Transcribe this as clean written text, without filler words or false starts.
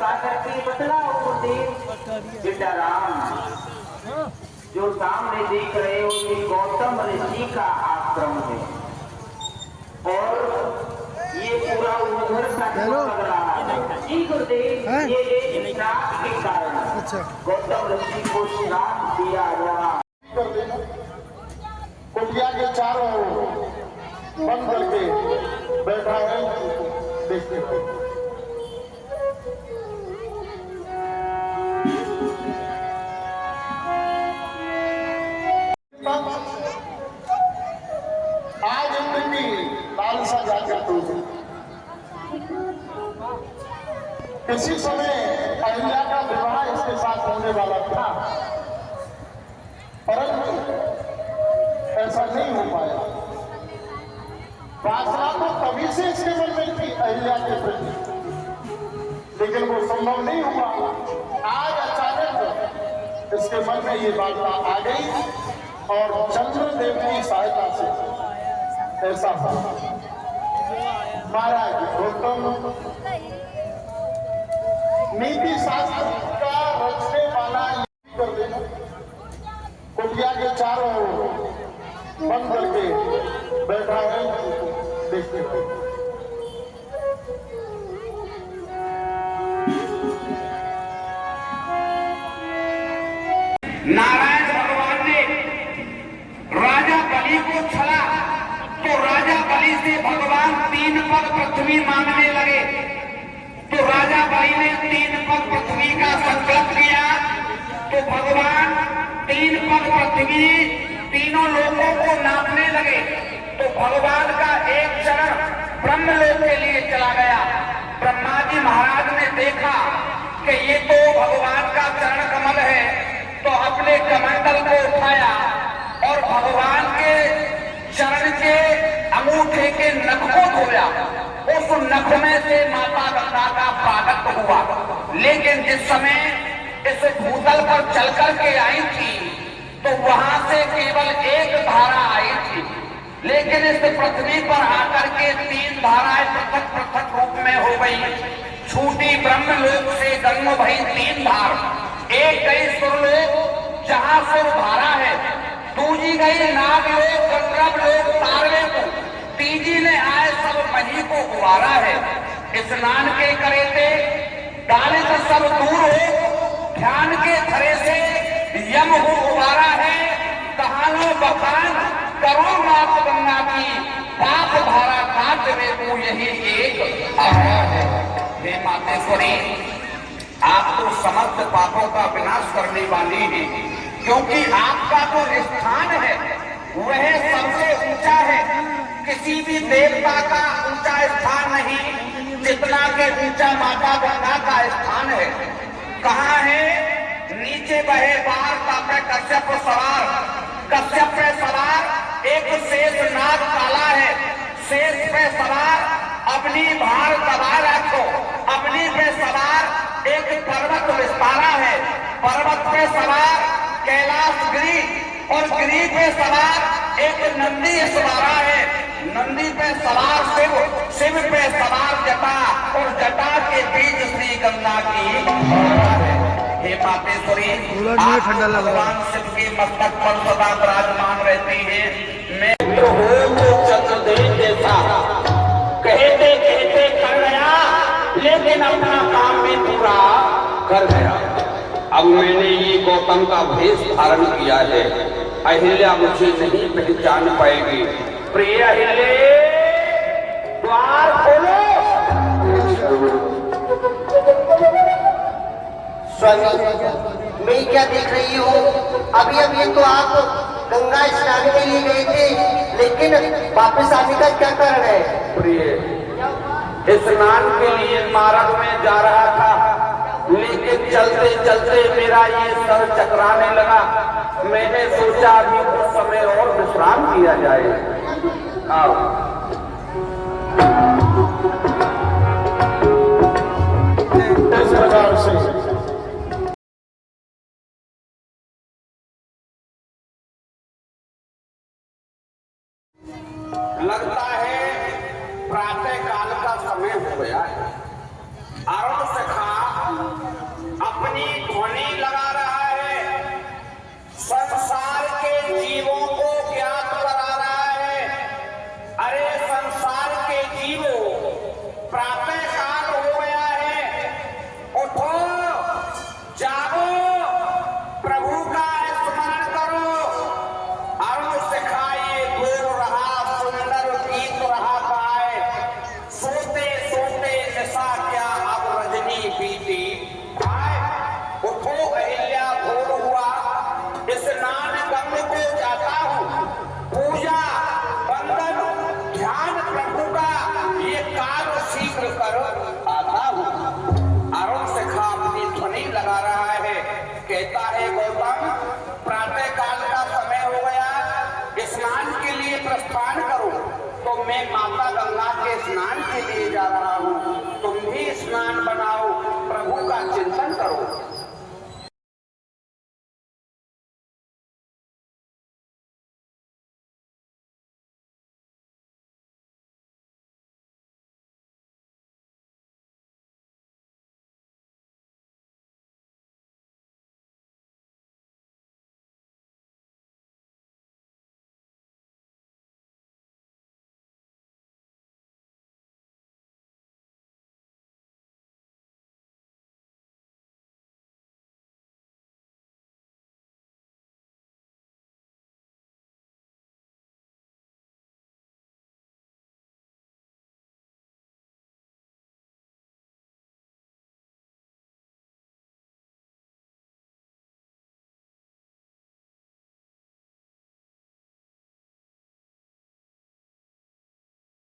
बता करके बतलाओ गुरुदेव। बेटा राम, जो सामने देख रहे हो ये गौतम ऋषि का आश्रम है और ये पूरा उधर सा लग रहा है। जी गुरुदेव, ये श्राप के कारण गौतम ऋषि को श्राप दिया गया। कुटिया के चारों बंद करके बैठा है, देखते हो। आज उनकी लालसा जाकर टूटी। किसी समय अहिल्या का विवाह इसके साथ होने वाला था, परंतु ऐसा नहीं हो पाया। वासना तो तभी से इसके मन में थी अहिल्या के प्रति, लेकिन वो संभव नहीं हुआ। आज अचानक इसके मन में ये वासना आ गई और चंद्रदेव की सहायता से ऐसा हुआ। महाराज गौतम नीति शास्त्र का रचने वाला कर देना, कुटिया के चारों बंद करके बैठा है, देखते हो। नारायण भगवान ने राजा बलि को छला तो राजा बलि से भगवान 3 पग पृथ्वी मांगने लगे। तो राजा बलि ने 3 पग पृथ्वी का संकल्प किया तो भगवान 3 पग पृथ्वी तीनों लोगों को नापने लगे। तो भगवान का एक चरण ब्रह्मलोक के लिए चला गया। ब्रह्मा जी महाराज ने देखा कि ये तो भगवान का चरण कमल है, तो अपने कमंडल को उठाया और भगवान के चरण के अंगूठे के नख को धोया। उस नख में से माता गंगा का प्रागट्य हुआ। लेकिन जिस समय इस भूतल पर चल करके आई थी तो वहां से केवल एक धारा आई थी, लेकिन इस पृथ्वी पर आकर के 3 धाराएं पृथक पृथक रूप में हो गई। छूटी ब्रह्मलोक से जन्म भई 3 धार। एक गई सुरलोक जहां सुर धारा है, दूजी गई नागलोक गंधर्व लोक तारवे को, तीजी ने आए सब मही को गुवारा है। स्नान के करे थे दालित सब दूर हो, ध्यान के थरे से यम हो उबारा है। कहानो बखान करो मात गंगा की, पाप धारा काट में वो यही एक आया है। हे मातेश्वरी, आप तो समस्त पापों का विनाश करने वाली है, क्योंकि आपका जो स्थान है वह सबसे ऊंचा है। किसी भी देवता का ऊंचा स्थान नहीं जितना के ऊंचा माता गंगा का स्थान है। कहाँ है? नीचे बहे बार तापे कश्यप सवार, कश्यप पे सवार एक शेष नाग काला है। शेष पे सवार अपनी भार दबा रखो, अपनी पे सवार एक पर्वत विस्तारा है। पर्वत पे सवार कैलाश गिरी और गिरी पे सवार एक नंदी सवारा है। नंदी पे सवार शिव, शिव पे सवार जटा और जटा के बीच श्री गंगा की। हे मातेश्वरी, आप भगवान शिव के मस्तक पर सदा विराजमान रहती है। मैं तो हूँ तो चंद्रदेव जैसा, कहते कहते कर गया, लेकिन अपना काम भी पूरा कर गया। अब मैंने ये गौतम का भेष धारण किया है, अहिल्या मुझे नहीं पहचान पाएगी। प्रिय अहिल्ये, द्वार खोलो। स्वामी, मैं क्या देख रही हूँ? अभी अभी तो आप गंगा स्नान के लिए गए थे, लेकिन वापस आने का क्या कारण है? प्रिय, स्नान के लिए मार्ग में जा रहा था, लेकिन चलते चलते मेरा ये सर चकराने लगा। मैंने सोचा अभी कुछ समय और विश्राम किया जाए। आओ।